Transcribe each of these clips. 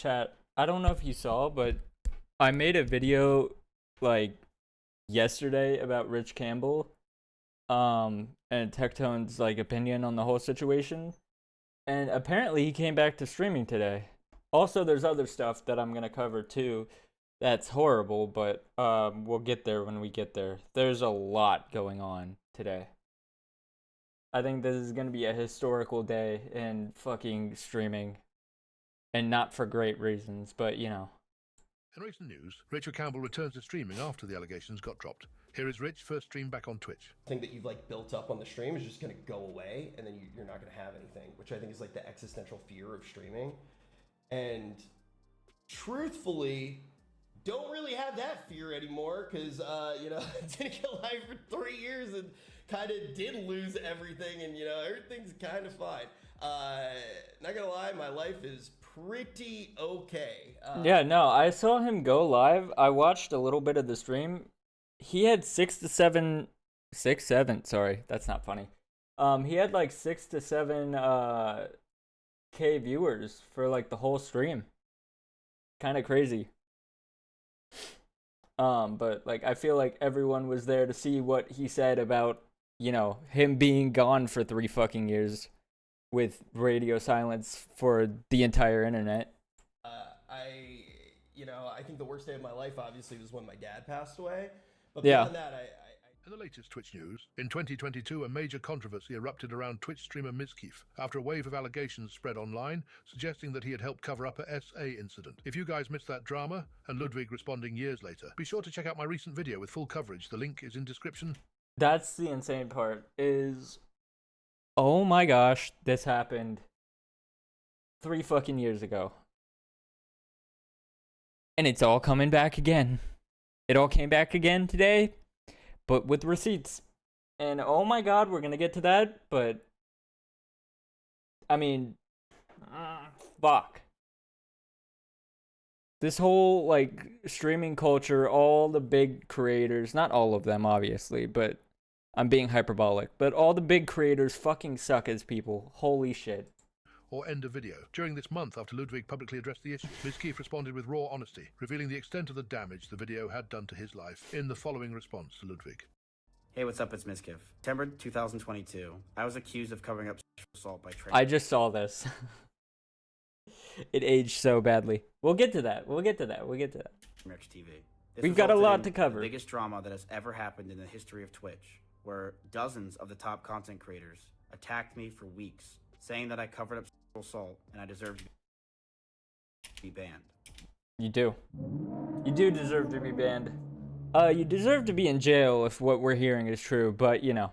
Chat, I don't know if you saw, but I made a video like yesterday about Rich Campbell, and Tectone's like opinion on the whole situation. And apparently he came back to streaming today. Also, there's other stuff that I'm gonna cover too. That's horrible, but we'll get there when we get there. There's a lot going on today. I think this is gonna be a historical day in fucking streaming, and not for great reasons, but you know. In recent news, Rachel Campbell returns to streaming after the allegations got dropped. Here is Rich, first stream back on Twitch. Thing that you've like built up on the stream is just going to go away, and then you're not going to have anything, which I think is like the existential fear of streaming. And truthfully, don't really have that fear anymore because you know, I didn't get live for 3 years and kind of did lose everything, and you know, everything's kind of fine. Not gonna lie, my life is pretty okay. Yeah, no, I saw him go live. I watched a little bit of the stream. He had 6 to 7, sorry, that's not funny. He had like 6 to 7 K viewers for like the whole stream. Kind of crazy. But like I feel like everyone was there to see what he said about, you know, him being gone for 3 fucking years with radio silence for the entire internet. I think the worst day of my life obviously was when my dad passed away. But Yeah. beyond that, In the latest Twitch news, in 2022, a major controversy erupted around Twitch streamer Mizkif after a wave of allegations spread online, suggesting that he had helped cover up a SA incident. If you guys missed that drama, and Ludwig responding years later, be sure to check out my recent video with full coverage. The link is in description. That's the insane part is, oh my gosh, this happened 3 fucking years ago. And it's all coming back again. It all came back again today, but with receipts. And oh my god, we're gonna get to that, but I mean, fuck. This whole like streaming culture, all the big creators, not all of them obviously, but I'm being hyperbolic, but all the big creators fucking suck as people. Holy shit. Or end of video. During this month, after Ludwig publicly addressed the issue, Mizkif responded with raw honesty, revealing the extent of the damage the video had done to his life in the following response to Ludwig. Hey, what's up? It's Mizkif. September 2022, I was accused of covering up sexual assault by training. I just saw this. It aged so badly. We'll get to that. Merch TV. This We've got a resulted lot in to cover. The biggest drama that has ever happened in the history of Twitch, where dozens of the top content creators attacked me for weeks, saying that I covered up sexual assault and I deserved to be banned. You do. You do deserve to be banned. You deserve to be in jail if what we're hearing is true, but you know.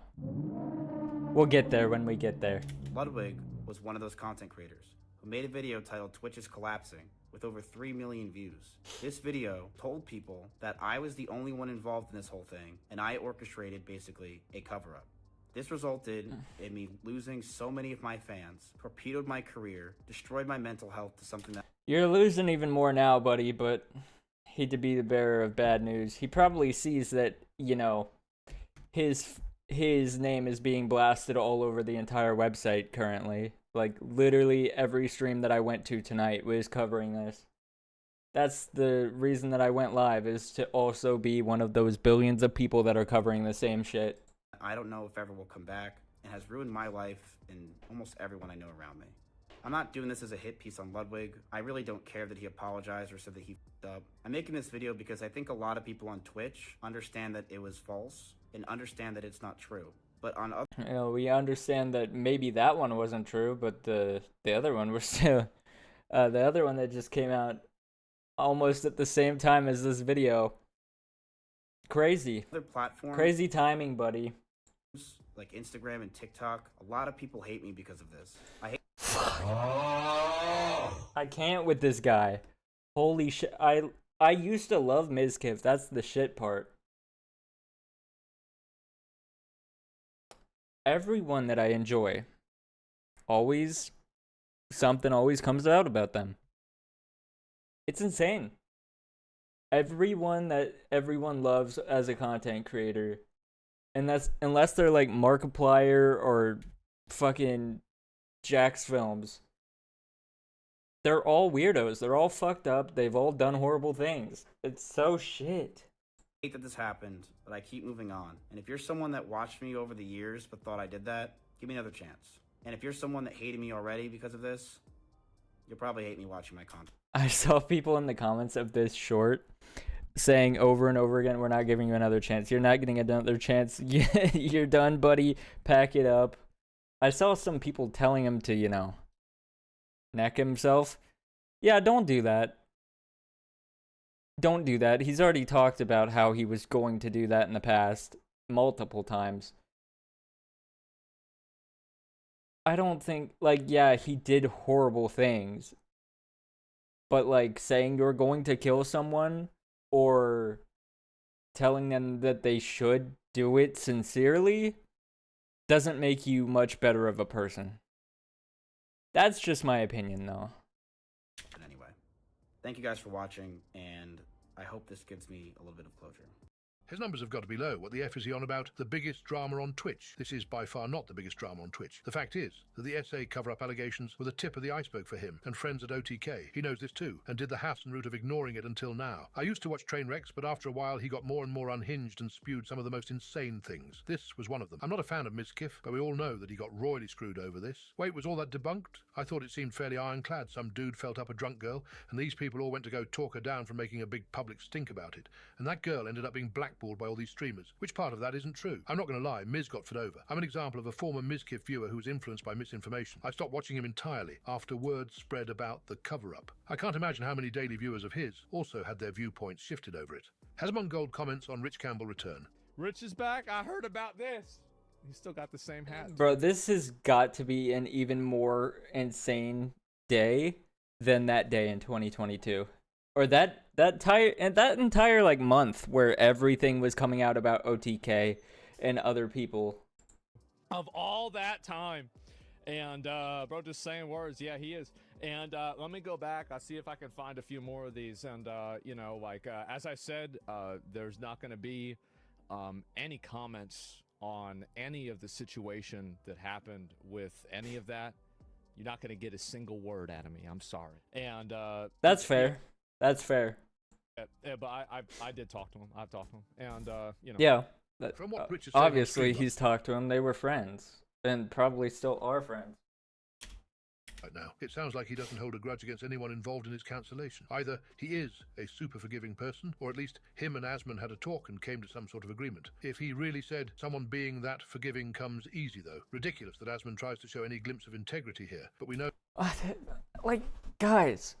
We'll get there when we get there. Ludwig was one of those content creators who made a video titled Twitch is Collapsing with over 3 million views. This video told people that I was the only one involved in this whole thing, and I orchestrated basically a cover-up. This resulted in me losing so many of my fans, torpedoed my career, destroyed my mental health to something that... You're losing even more now, buddy, but hate to be the bearer of bad news. He probably sees that, you know, his name is being blasted all over the entire website currently. Like, literally every stream that I went to tonight was covering this. That's the reason that I went live, is to also be one of those billions of people that are covering the same shit. I don't know if ever will come back, and has ruined my life and almost everyone I know around me. I'm not doing this as a hit piece on Ludwig. I really don't care that he apologized or said that he f***ed up. I'm making this video because I think a lot of people on Twitch understand that it was false and understand that it's not true. But on other... You know, we understand that maybe that one wasn't true, but the other one was still... the other one that just came out almost at the same time as this video. Crazy. other platforms, Crazy timing, buddy. like Instagram and TikTok, a lot of people hate me because of this. I hate... I can't with this guy. Holy shit. I used to love Mizkif. That's the shit part. Everyone that I enjoy, something always comes out about them. It's insane. Everyone that everyone loves as a content creator, and that's unless they're like Markiplier or fucking Jack's Films, They're all weirdos. They're all fucked up. They've all done horrible things. It's so shit. hate that this happened, but I keep moving on. And if you're someone that watched me over the years but thought I did that, give me another chance. And if you're someone that hated me already because of this, you'll probably hate me watching my content. I saw people in the comments of this short saying over and over again, we're not giving you another chance. You're not getting another chance. You're done, buddy. Pack it up. I saw some people telling him to, you know, neck himself. Yeah, don't do that. Don't do that. He's already talked about how he was going to do that in the past multiple times. I don't think, like, yeah, he did horrible things. But, like, saying you're going to kill someone or telling them that they should do it sincerely doesn't make you much better of a person. That's just my opinion, though. Anyway, thank you guys for watching, and I hope this gives me a little bit of closure. His numbers have got to be low. What the F is he on about? The biggest drama on Twitch. This is by far not the biggest drama on Twitch. The fact is that the SA cover-up allegations were the tip of the iceberg for him and friends at OTK. He knows this too, and did the Hassan route of ignoring it until now. I used to watch train wrecks, but after a while he got more and more unhinged and spewed some of the most insane things. This was one of them. I'm not a fan of Mizkif, but we all know that he got royally screwed over this. Wait, was all that debunked? I thought it seemed fairly ironclad. Some dude felt up a drunk girl, and these people all went to go talk her down from making a big public stink about it. And that girl ended up being blackballed by all these streamers. Which part of that isn't true? I'm not going to lie, Miz got fed over. I'm an example of a former Mizkif viewer who was influenced by misinformation. I stopped watching him entirely after word spread about the cover-up. I can't imagine how many daily viewers of his also had their viewpoints shifted over it. Asmongold comments on Rich Campbell return. Rich is back. I heard about this. He's still got the same hat. Bro, this has got to be an even more insane day than that day in 2022. Or that entire like month where everything was coming out about OTK and other people. Of all that time. And bro, just saying words. Yeah, he is. And let me go back. I'll see if I can find a few more of these. And you know, like as I said, there's not going to be any comments on any of the situation that happened with any of that. You're not going to get a single word out of me. I'm sorry. And That's fair. That's fair. Yeah, but I did talk to him. I've talked to him. And you know. Yeah. From what Rich is saying on Obviously, stream he's talked to him. They were friends. And probably still are friends. right now, it sounds like he doesn't hold a grudge against anyone involved in his cancellation. Either he is a super forgiving person, or at least him and Asmon had a talk and came to some sort of agreement. If he really said someone being that forgiving comes easy, though. Ridiculous that Asmon tries to show any glimpse of integrity here, but we know... Like, guys,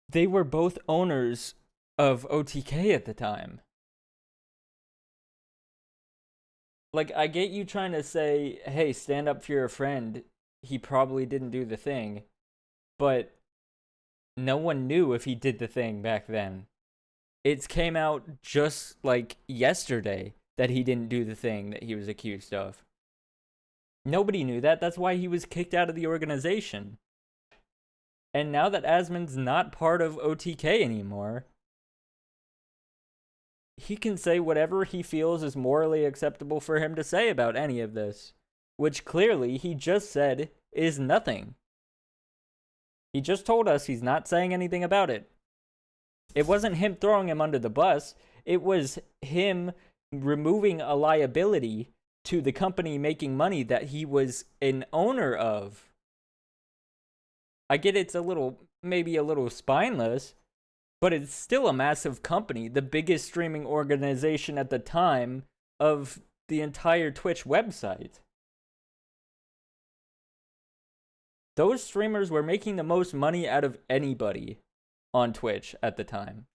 they were both owners of OTK at the time. Like, I get you trying to say, hey, stand up for your friend. He probably didn't do the thing. But no one knew if he did the thing back then. It came out just, like, yesterday that he didn't do the thing that he was accused of. Nobody knew that. That's why he was kicked out of the organization. And now that Asmon's not part of OTK anymore, he can say whatever he feels is morally acceptable for him to say about any of this, which clearly he just said is nothing. He just told us he's not saying anything about it. It wasn't him throwing him under the bus. It was him removing a liability to the company making money that he was an owner of. I get it's maybe a little spineless, but it's still a massive company, the biggest streaming organization at the time of the entire Twitch website. Those streamers were making the most money out of anybody on Twitch at the time.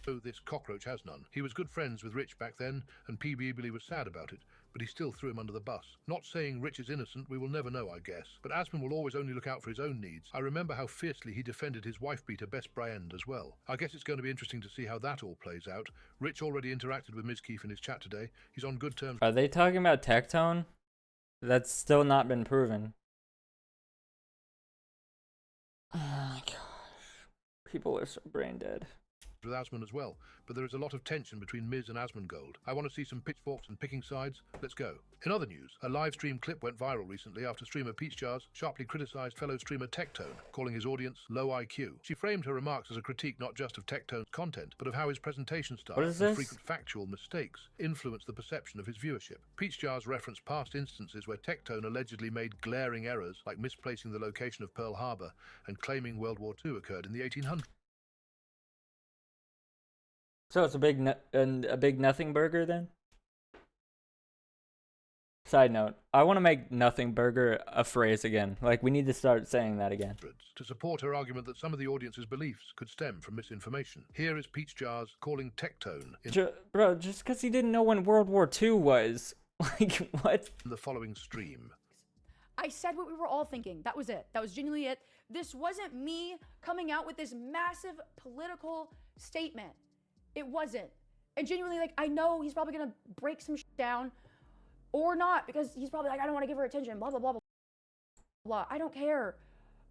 So this cockroach has none. He was good friends with Rich back then, and PB was sad about it, but he still threw him under the bus. Not saying Rich is innocent, we will never know, I guess. But Asmon will always only look out for his own needs. I remember how fiercely he defended his wife-beater Best Briand as well. I guess it's going to be interesting to see how that all plays out. Rich already interacted with Mizkif in his chat today. He's on good terms. Are they talking about Tectone? That's still not been proven. Oh my gosh. People are so brain dead. with Asmon as well, but there is a lot of tension between Miz and Asmongold. I want to see some pitchforks and picking sides. Let's go. In other news, a live stream clip went viral recently after streamer Peach Jars sharply criticized fellow streamer Tectone, calling his audience low IQ. She framed her remarks as a critique not just of Tectone's content, but of how his presentation style and frequent factual mistakes influence the perception of his viewership. Peach Jars referenced past instances where Tectone allegedly made glaring errors, like misplacing the location of Pearl Harbor and claiming World War II occurred in the 1800s. So it's a big nothing burger then? Side note, I want to make nothing burger a phrase again. Like, we need to start saying that again. To support her argument that some of the audience's beliefs could stem from misinformation. Here is Peach Jars calling Tectone bro, just because he didn't know when World War II was. Like, what? In the following stream. I said what we were all thinking. That was it. That was genuinely it. This wasn't me coming out with this massive political statement. It wasn't. And genuinely, like, I know he's probably gonna break some shit down or not, because he's probably like, I don't want to give her attention, blah, blah, blah, blah, blah. I don't care.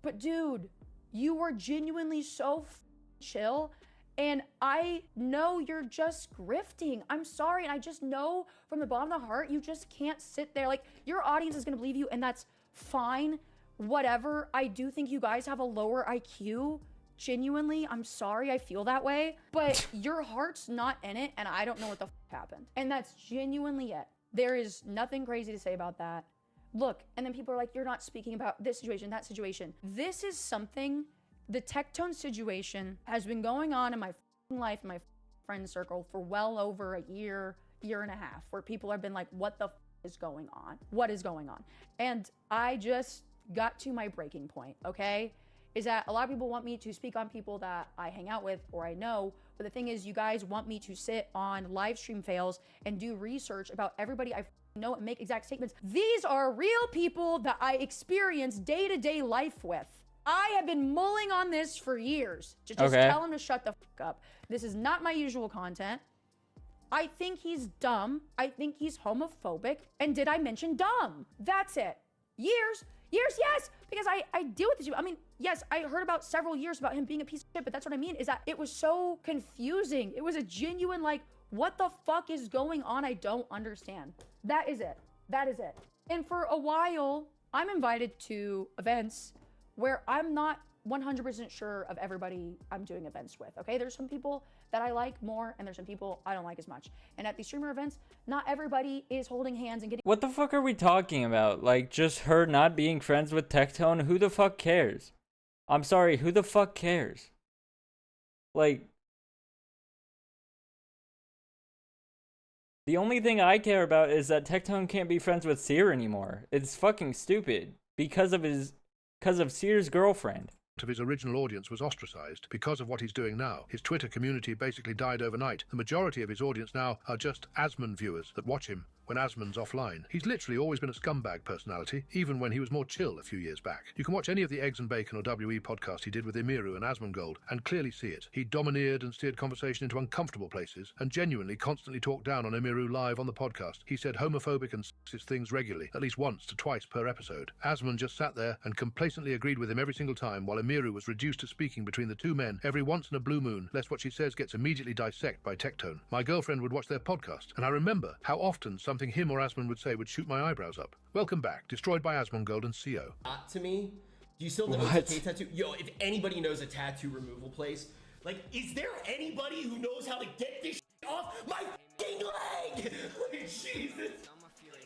But dude, you were genuinely so chill. And I know you're just grifting. I'm sorry. And I just know from the bottom of the heart, you just can't sit there. Like, your audience is gonna believe you, and that's fine. Whatever. I do think you guys have a lower IQ. Genuinely, I'm sorry I feel that way, but your heart's not in it, and I don't know what the happened. And that's genuinely it. There is nothing crazy to say about that. Look, and then people are like, you're not speaking about this situation, that situation. This is something, the Tectone situation has been going on in my life, in my friend circle for well over a year and a half, where people have been like, what the is going on? What is going on? And I just got to my breaking point, okay? Is that a lot of people want me to speak on people that I hang out with or I know, but the thing is, you guys want me to sit on live stream fails and do research about everybody I know and make exact statements. These are real people that I experience day-to-day life with. I have been mulling on this for years to just tell him to shut the fuck up. This is not my usual content. I think he's dumb. I think he's homophobic. And did I mention dumb? That's it. Years, yes, because I deal with this. I mean, yes, I heard about several years about him being a piece of shit, but that's what I mean, is that it was so confusing. It was a genuine, like, what the fuck is going on? I don't understand. That is it. That is it. And for a while, I'm invited to events where I'm not 100% sure of everybody I'm doing events with, okay? There's some people that I like more, and there's some people I don't like as much. And at these streamer events, not everybody is holding hands and getting— What the fuck are we talking about? Like, just her not being friends with Tectone? Who the fuck cares? I'm sorry, who the fuck cares? Like, the only thing I care about is that Tectone can't be friends with Seer anymore. It's fucking stupid. Because of Seer's girlfriend. Of his original audience was ostracized because of what he's doing now. His Twitter community basically died overnight. The majority of his audience now are just Asmon viewers that watch him when Asmon's offline. He's literally always been a scumbag personality, even when he was more chill a few years back. You can watch any of the Eggs and Bacon or WE podcast he did with Emiru and Asmongold and clearly see it. He domineered and steered conversation into uncomfortable places and genuinely constantly talked down on Emiru live on the podcast. He said homophobic and sexist things regularly, at least once to twice per episode. Asmon just sat there and complacently agreed with him every single time, while Emiru was reduced to speaking between the two men every once in a blue moon, lest what she says gets immediately dissected by Tectone. My girlfriend would watch their podcast, and I remember how often something him or Asmon would say would shoot my eyebrows up. Welcome back. Destroyed by Asmongold and CO. To me, do you still have the OTK tattoo? Yo, if anybody knows a tattoo removal place, like, is there anybody who knows how to get this shit off my fucking leg? Like, Jesus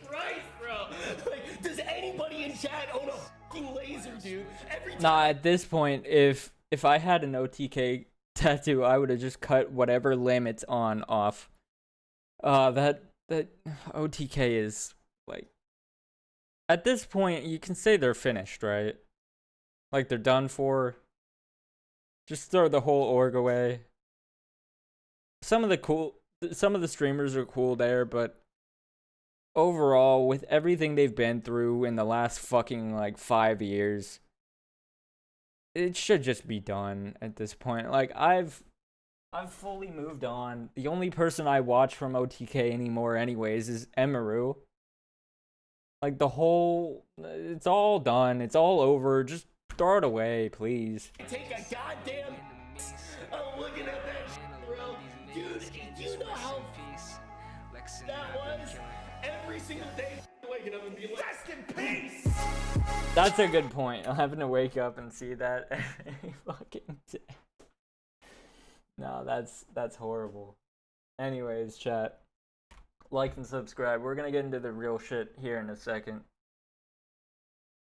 Christ, bro. Like, does anybody in chat own a fucking laser, dude? Nah, at this point, if I had an OTK tattoo, I would have just cut whatever limb it's on off. That OTK is, like, at this point, you can say they're finished, right? Like, they're done for. Just throw the whole org away. Some of the streamers are cool there, but overall, with everything they've been through in the last fucking, like, 5 years, it should just be done at this point. Like, I've fully moved on. The only person I watch from OTK anymore anyways is Emiru. Like, it's all done. It's all over. Just Throw it away, please. Take a goddamn. I'm looking at that shit, bro. Dude, do you know how that was? Every single day, waking up and being like, rest in peace! That's a good point. I'm having to wake up and see that every fucking day. No, that's horrible. Anyways, chat. Like and subscribe. We're gonna get into the real shit here in a second.